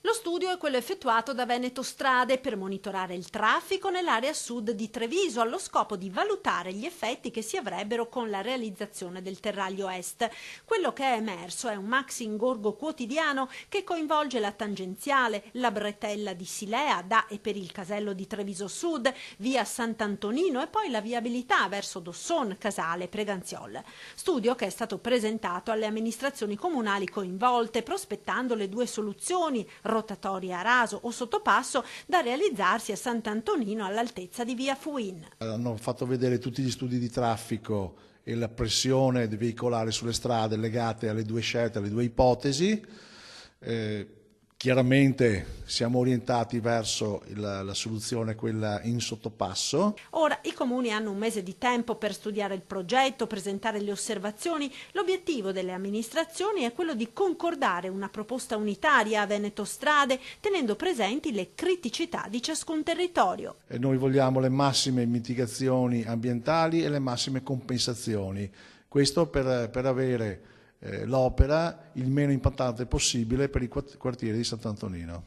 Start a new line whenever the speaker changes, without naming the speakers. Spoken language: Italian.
Lo studio è quello effettuato da Veneto Strade per monitorare il traffico nell'area sud di Treviso allo scopo di valutare gli effetti che si avrebbero con la realizzazione del Terraglio Est. Quello che è emerso è un maxi ingorgo quotidiano che coinvolge la tangenziale, la bretella di Silea da e per il casello di Treviso Sud, via Sant'Antonino e poi la viabilità verso Dosson, Casale, Preganziol. Studio che è stato presentato alle amministrazioni comunali coinvolte, prospettando le due soluzioni, rotatorie a raso o sottopasso, da realizzarsi a Sant'Antonino all'altezza di via Fuin.
Hanno fatto vedere tutti gli studi di traffico e la pressione veicolare sulle strade legate alle due scelte, alle due ipotesi. Chiaramente siamo orientati verso la soluzione, quella in sottopasso.
Ora i comuni hanno un mese di tempo per studiare il progetto, presentare le osservazioni. L'obiettivo delle amministrazioni è quello di concordare una proposta unitaria a Veneto Strade, tenendo presenti le criticità di ciascun territorio.
E noi vogliamo le massime mitigazioni ambientali e le massime compensazioni. Questo per avere l'opera il meno impattante possibile per i quartieri di Sant'Antonino.